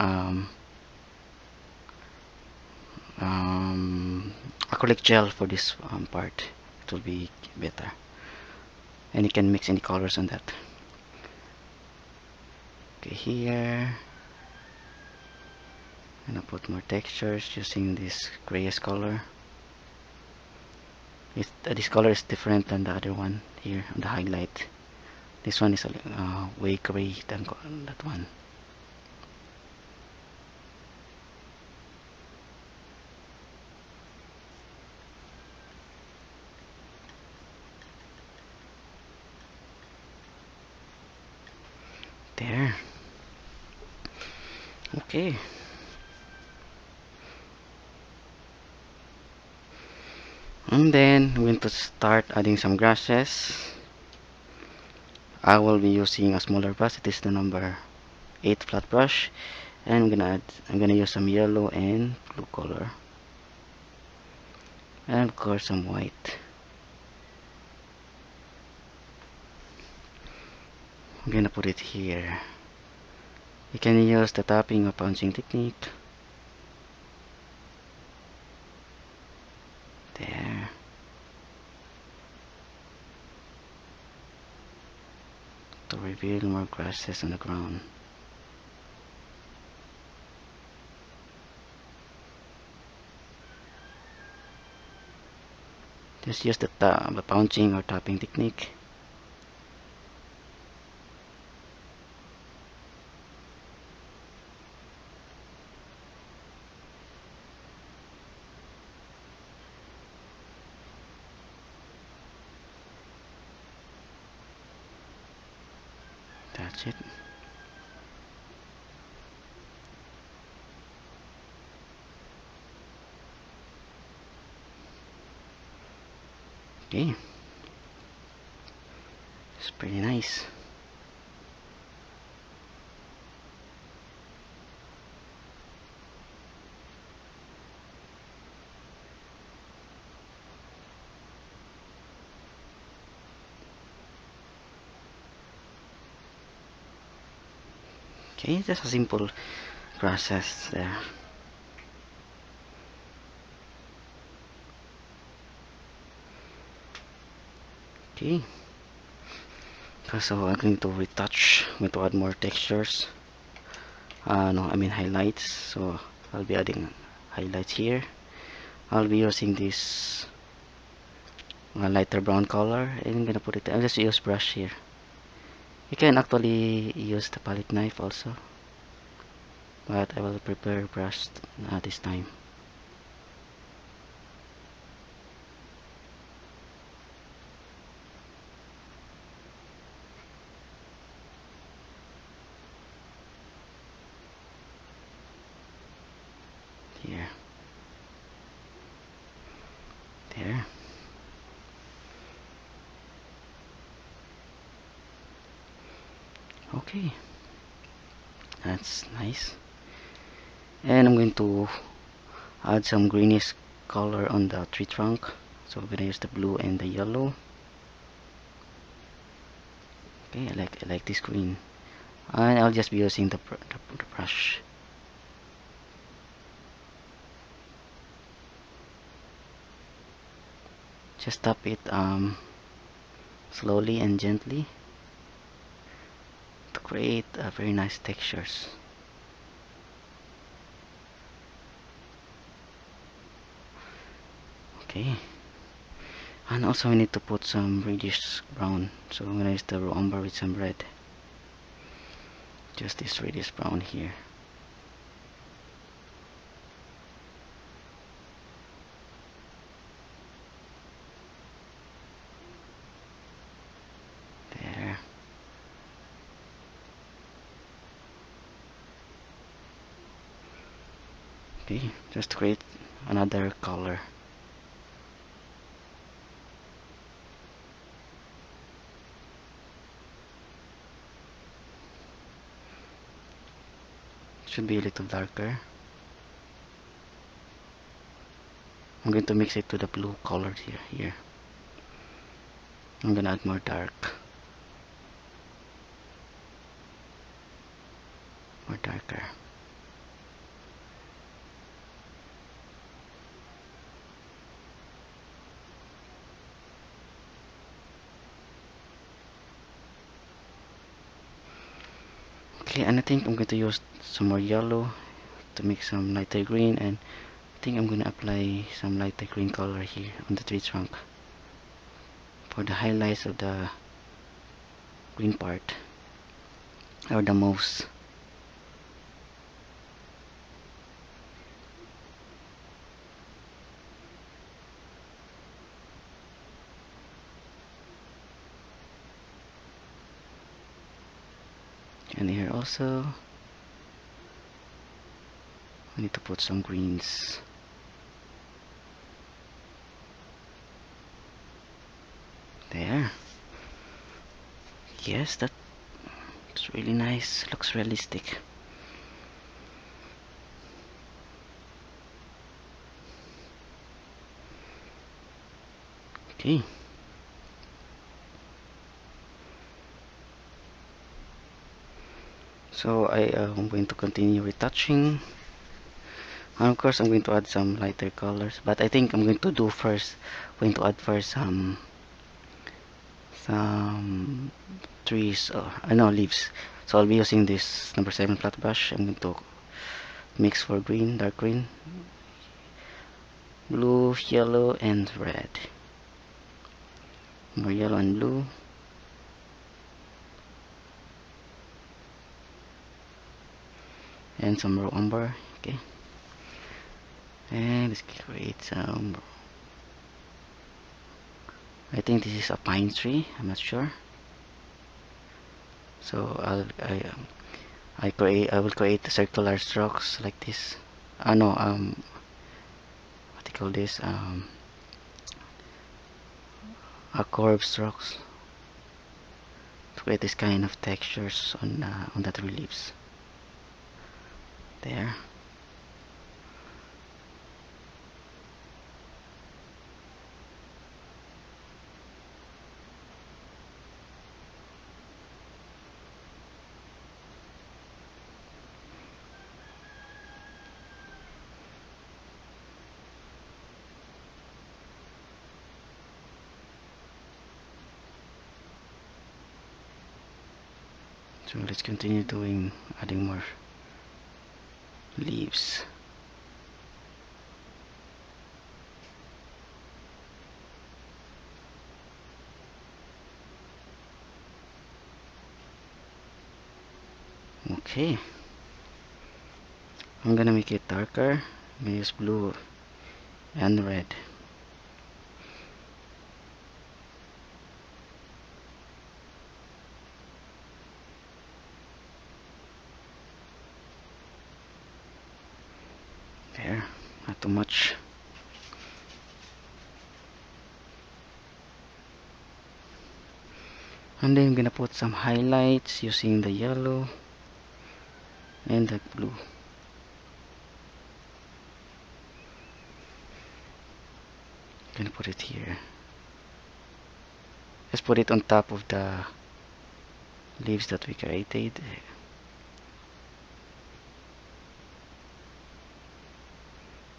acrylic gel for this part. It will be better, and you can mix any colors on that. Okay, here I'm gonna put more textures using this grayish color. This color is different than the other one here on the highlight. This one is way gray than that one. There. Okay. And then I'm going to start adding some grasses. I will be using a smaller brush. It is the number 8 flat brush, and I'm gonna use some yellow and blue color, and of course some white. I'm gonna put it here. You can use the tapping or punching technique. There. To reveal more grasses on the ground. Just use the punching or tapping technique. That's it. Okay. It's pretty nice. Okay, just a simple process there. Okay. So I'm going to retouch. I'm going to add more textures. No, I mean highlights. So I'll be adding highlights here. I'll be using this lighter brown color, and I'm gonna put it. I'll just use brush here. You can actually use the palette knife also, but I will prepare brush this time. Here. There. Okay. That's nice. And I'm going to add some greenish color on the tree trunk. So I'm gonna use the blue and the yellow. Okay, I like this green. And I'll just be using the brush. Just tap it slowly and gently to create very nice textures. Okay. And also we need to put some reddish brown. So I'm gonna use the raw umber with some red. Just this reddish brown here. There. Okay, just to create another color. Should be a little darker. I'm going to mix it to the blue colors here. I'm gonna add more darker. Okay, and I think I'm going to use some more yellow to make some lighter green, and I think I'm going to apply some lighter green color here on the tree trunk. for the highlights of the green part, or the mouse. And here also I need to put some greens. There. Yes, that's really nice. Looks realistic. Okay. So I'm going to continue retouching. And of course I'm going to add some lighter colors, but I think I'm going to do first, going to add first some trees, or I know, leaves. So I'll be using this number 7 flat brush. I'm going to mix for green, dark green, blue, yellow, and red. More yellow and blue. And some raw umber. Okay. And let's create some. I think this is a pine tree. I'm not sure. So I will create circular strokes like this. No, what do you call this? A curved strokes to create this kind of textures on the tree leaves. There. So let's continue adding more leaves. Okay, I'm gonna make it darker. I'm gonna use blue and red. There, not too much. And then I'm gonna put some highlights using the yellow and the blue. Gonna put it here. Just put it on top of the leaves that we created.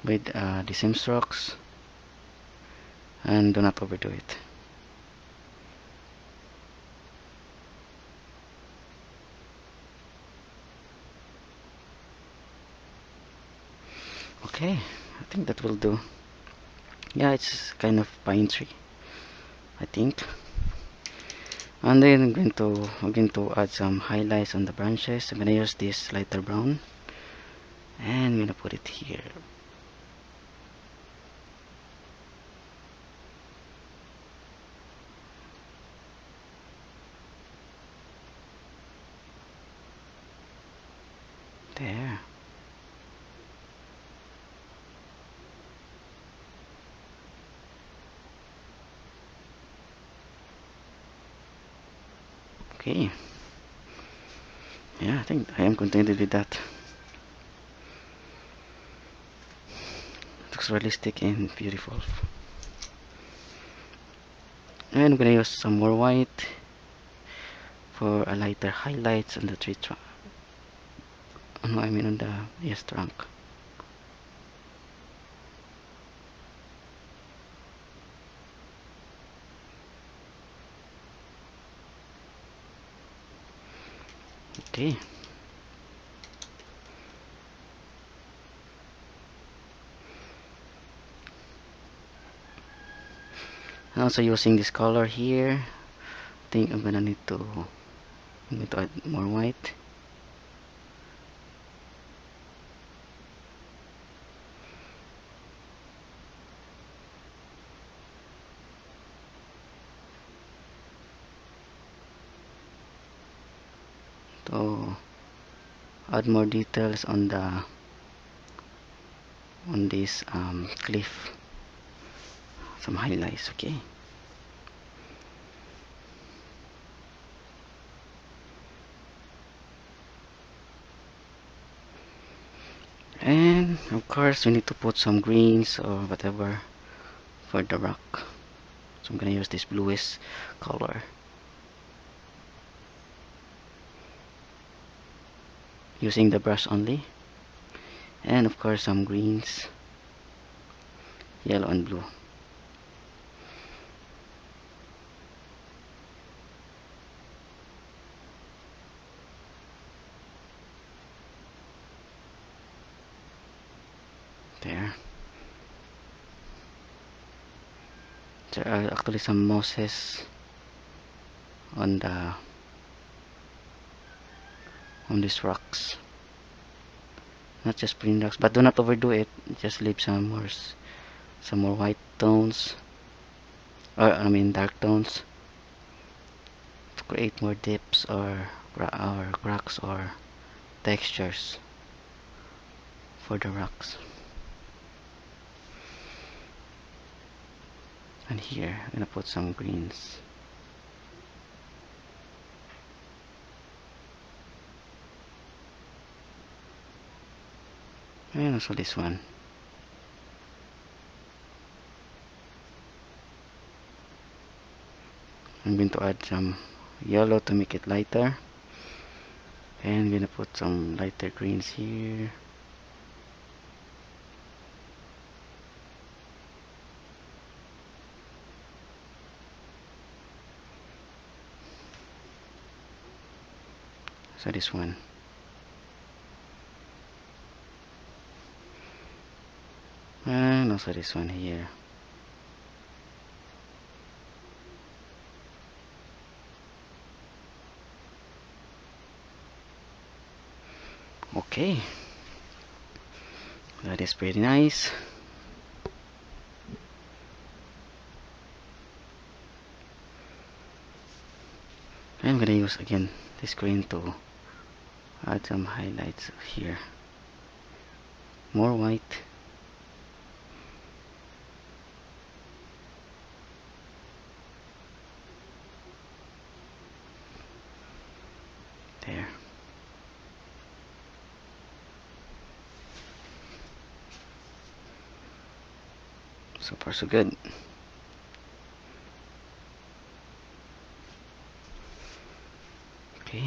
With the same strokes, and do not overdo it. Okay, I think that will do. Yeah, it's kind of pine tree, I think. And then I'm going to add some highlights on the branches. I'm gonna use this lighter brown, and I'm gonna put it here. There. Okay. Yeah, I think I am contented with that. Looks realistic and beautiful. And I'm gonna use some more white for a lighter highlights on the tree trunk. No, I mean on the trunk. Okay. I'm also using this color here. I think I'm going to add more white. To add more details on this cliff, some highlights. Okay, and of course we need to put some greens or whatever for the rock, so I'm gonna use this bluish color using the brush only, and of course some greens, yellow and blue. There. There are actually some mosses on these rocks. Not just plain rocks, but do not overdo it. Just leave some more white tones, or I mean dark tones, to create more dips or cracks or textures for the rocks. And here I'm gonna put some greens. And also this one. I'm going to add some yellow to make it lighter, and I'm gonna put some lighter greens here. So this one. And also this one here. Okay, that is pretty nice. I'm gonna use again this green to add some highlights here. More white. There. So far so good. Okay.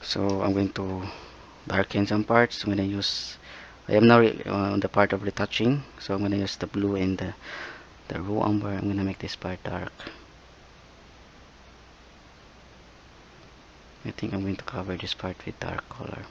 So I'm going to darken some parts. I am now on the part of retouching, so I'm gonna use the blue and the raw umber. I'm gonna make this part dark. I think I'm going to cover this part with dark color.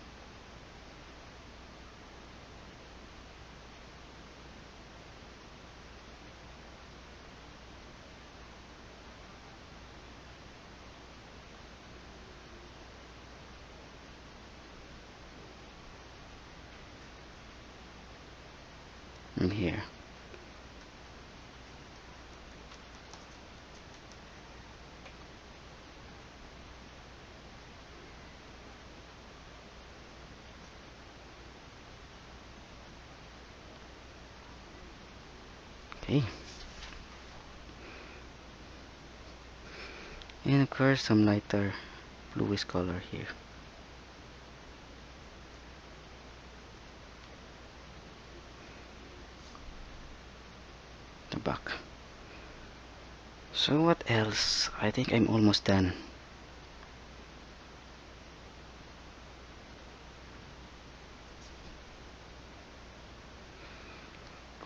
And here. Okay. And of course some lighter bluish color here. The back. So what else? I think I'm almost done.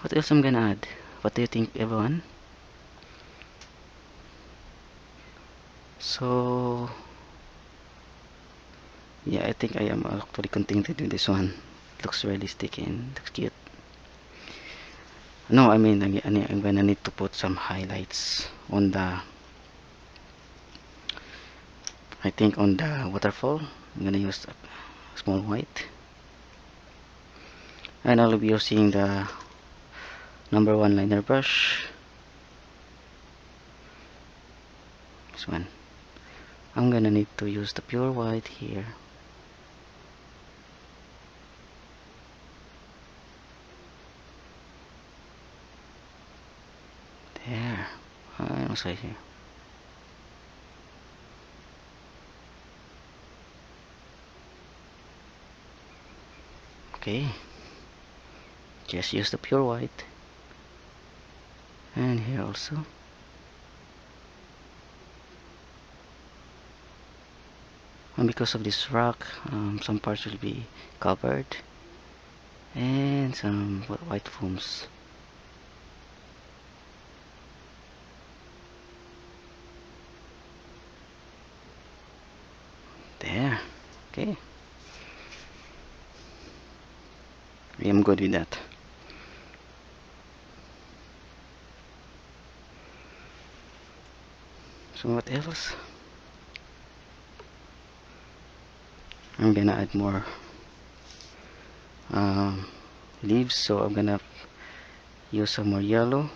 What else I'm gonna add? What do you think, everyone? So yeah, I think I am actually contented with this one. Looks realistic and looks cute. No, I mean I'm gonna need to put some highlights on the, I think on the waterfall. I'm gonna use a small white, and I'll be using the #1 liner brush. This one. I'm gonna need to use the pure white here. There. And also here. Okay. Just use the pure white. And here also. And because of this rock, some parts will be covered. And some white foams. There. Okay. I am good with that. So what else? I'm gonna add more leaves, so I'm gonna use some more yellow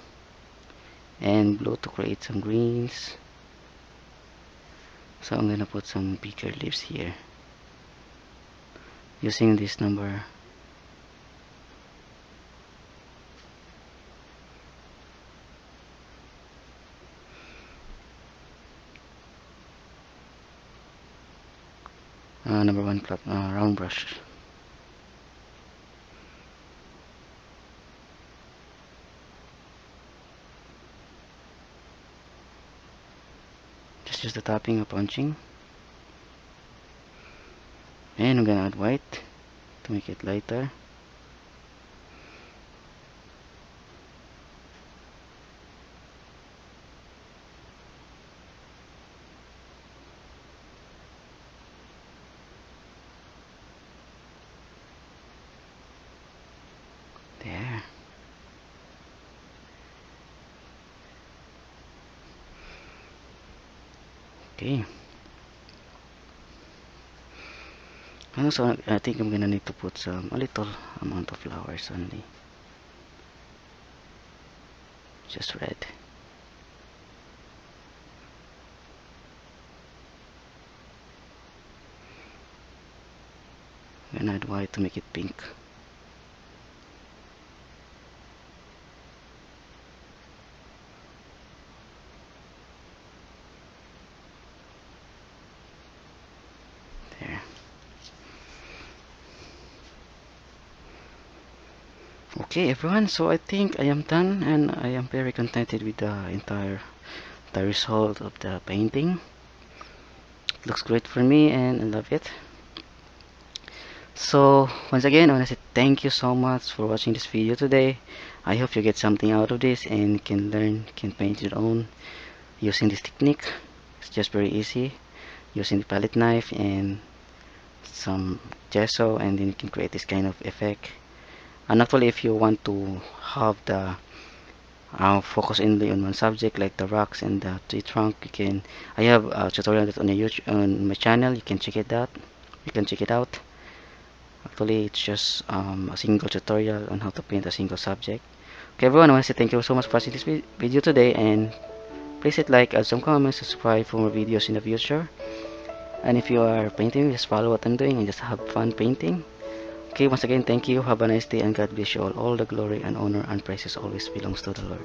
and blue to create some greens. So I'm gonna put some bigger leaves here using this number. #1 round brush. Just use the tapping or punching. And I'm gonna add white to make it lighter. There. Okay. And also, I think I'm gonna need to put a little amount of flowers only. Just red. And add white to make it pink. There. Okay everyone, so I think I am done and I am very contented with the the result of the painting. It looks great for me and I love it. So once again, I want to say thank you so much for watching this video today. I hope you get something out of this and can learn, can paint your own using this technique. It's just very easy using the palette knife and some gesso, and then you can create this kind of effect. And actually, if you want to have the focus only on one subject like the rocks and the tree trunk, you can. I have a tutorial on YouTube on my channel. You can check it out. You can check it out. Actually, it's just a single tutorial on how to paint a single subject. Okay, everyone, I want to say thank you so much for watching this video today, and please hit like, add some comments, subscribe for more videos in the future. And if you are painting, just follow what I'm doing and just have fun painting. Okay, once again, thank you, have a nice day, and God bless you all. All the glory and honor and praises always belongs to the Lord.